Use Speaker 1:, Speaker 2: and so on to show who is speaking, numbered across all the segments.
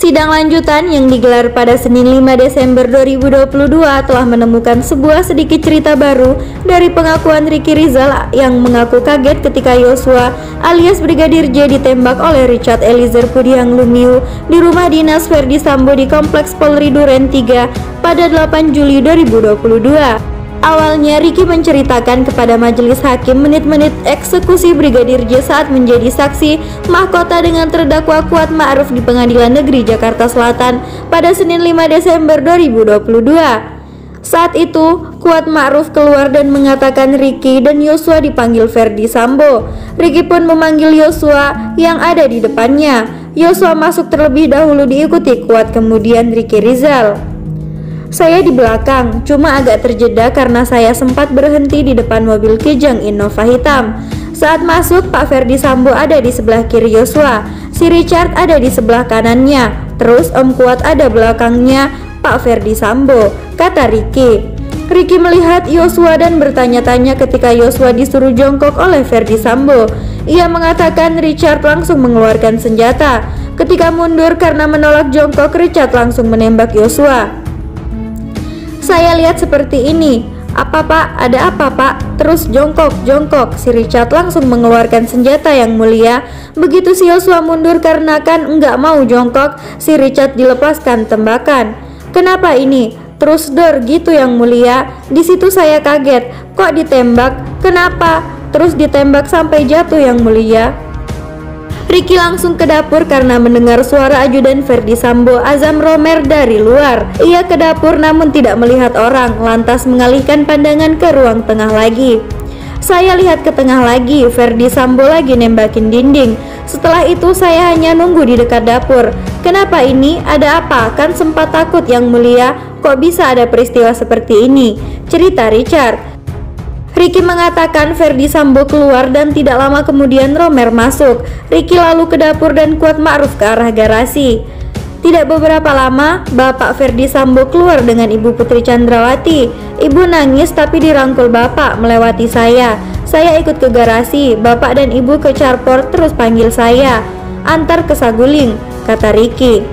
Speaker 1: Sidang lanjutan yang digelar pada Senin 5 Desember 2022 telah menemukan sebuah sedikit cerita baru dari pengakuan Ricky Rizal yang mengaku kaget ketika Yosua alias Brigadir J ditembak oleh Richard Eliezer Pudiang Lumiu di rumah dinas Ferdy Sambo di Kompleks Polri Duren 3 pada 8 Juli 2022. Awalnya Ricky menceritakan kepada majelis hakim menit-menit eksekusi Brigadir J saat menjadi saksi mahkota dengan terdakwa Kuat Ma'ruf di Pengadilan Negeri Jakarta Selatan pada Senin 5 Desember 2022. Saat itu, Kuat Ma'ruf keluar dan mengatakan Ricky dan Yosua dipanggil Ferdy Sambo. Ricky pun memanggil Yosua yang ada di depannya. Yosua masuk terlebih dahulu diikuti Kuat, kemudian Ricky Rizal. Saya di belakang, cuma agak terjeda karena saya sempat berhenti di depan mobil Kijang Innova hitam. Saat masuk, Pak Ferdy Sambo ada di sebelah kiri Yosua, si Richard ada di sebelah kanannya, terus Om Kuat ada belakangnya Pak Ferdy Sambo, kata Ricky. Ricky melihat Yosua dan bertanya-tanya ketika Yosua disuruh jongkok oleh Ferdy Sambo. Ia mengatakan Richard langsung mengeluarkan senjata. Ketika mundur karena menolak jongkok, Richard langsung menembak Yosua. Saya lihat seperti ini. Apa pak? Ada apa pak? Terus jongkok. Si Richard langsung mengeluarkan senjata yang mulia. Begitu si Yosua mundur karena kan enggak mau jongkok, si Richard dilepaskan tembakan. Kenapa ini? Terus dor gitu yang mulia. Di situ saya kaget. Kok ditembak? Kenapa? Terus ditembak sampai jatuh yang mulia. Ricky langsung ke dapur karena mendengar suara ajudan Ferdy Sambo, Azam Romer, dari luar. Ia ke dapur namun tidak melihat orang, lantas mengalihkan pandangan ke ruang tengah lagi. Saya lihat ke tengah lagi, Ferdy Sambo lagi nembakin dinding. Setelah itu saya hanya nunggu di dekat dapur. Kenapa ini? Ada apa? Kan sempat takut yang mulia. Kok bisa ada peristiwa seperti ini? Cerita Richard. Ricky mengatakan Ferdy Sambo keluar dan tidak lama kemudian Romer masuk. Ricky lalu ke dapur dan Kuat Ma'ruf ke arah garasi. Tidak beberapa lama, Bapak Ferdy Sambo keluar dengan Ibu Putri Chandrawati. Ibu nangis tapi dirangkul Bapak melewati saya. Saya ikut ke garasi, Bapak dan Ibu ke carport terus panggil saya. Antar ke Saguling, kata Ricky.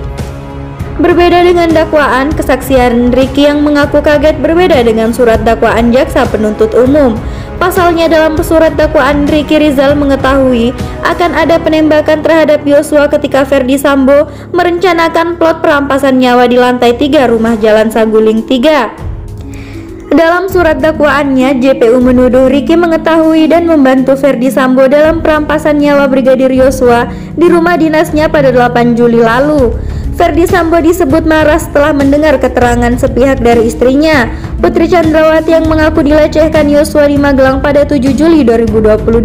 Speaker 1: Berbeda dengan dakwaan, kesaksian Ricky yang mengaku kaget berbeda dengan surat dakwaan jaksa penuntut umum. Pasalnya dalam surat dakwaan Ricky Rizal mengetahui akan ada penembakan terhadap Yosua ketika Ferdy Sambo merencanakan plot perampasan nyawa di lantai 3 rumah Jalan Saguling 3. Dalam surat dakwaannya, JPU menuduh Ricky mengetahui dan membantu Ferdy Sambo dalam perampasan nyawa Brigadir Yosua di rumah dinasnya pada 8 Juli lalu. Ferdy Sambo disebut marah setelah mendengar keterangan sepihak dari istrinya, Putri Chandrawati, yang mengaku dilecehkan Yosua di Magelang pada 7 Juli 2022.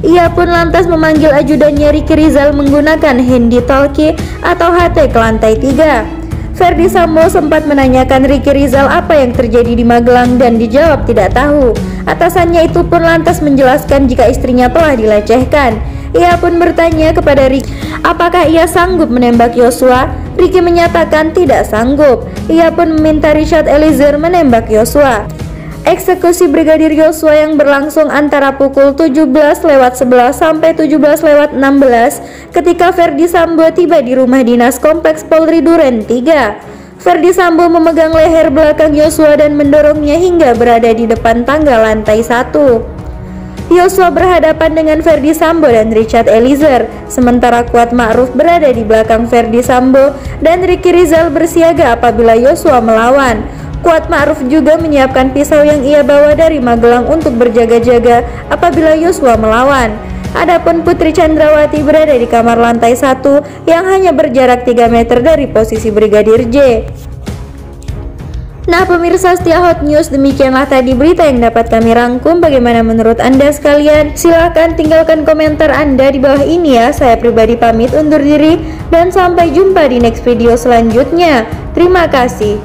Speaker 1: Ia pun lantas memanggil ajudannya Ricky Rizal menggunakan handy talkie atau HT ke lantai 3. Ferdy Sambo sempat menanyakan Ricky Rizal apa yang terjadi di Magelang dan dijawab tidak tahu. Atasannya itu pun lantas menjelaskan jika istrinya telah dilecehkan. Ia pun bertanya kepada Ricky, apakah ia sanggup menembak Yosua? Ricky menyatakan tidak sanggup. Ia pun meminta Richard Eliezer menembak Yosua. Eksekusi Brigadir Yosua yang berlangsung antara pukul 17.11 sampai 17.16 ketika Ferdy Sambo tiba di rumah dinas Kompleks Polri Duren 3. Ferdy Sambo memegang leher belakang Yosua dan mendorongnya hingga berada di depan tangga lantai 1. Yosua berhadapan dengan Ferdy Sambo dan Richard Eliezer, sementara Kuat Ma'ruf berada di belakang Ferdy Sambo dan Ricky Rizal bersiaga apabila Yosua melawan. Kuat Ma'ruf juga menyiapkan pisau yang ia bawa dari Magelang untuk berjaga-jaga apabila Yosua melawan. Adapun Putri Chandrawati berada di kamar lantai 1 yang hanya berjarak 3 meter dari posisi Brigadir J. Nah pemirsa setia Hot News, demikianlah tadi berita yang dapat kami rangkum. Bagaimana menurut Anda sekalian? Silahkan tinggalkan komentar Anda di bawah ini ya. Saya pribadi pamit undur diri dan sampai jumpa di next video selanjutnya. Terima kasih.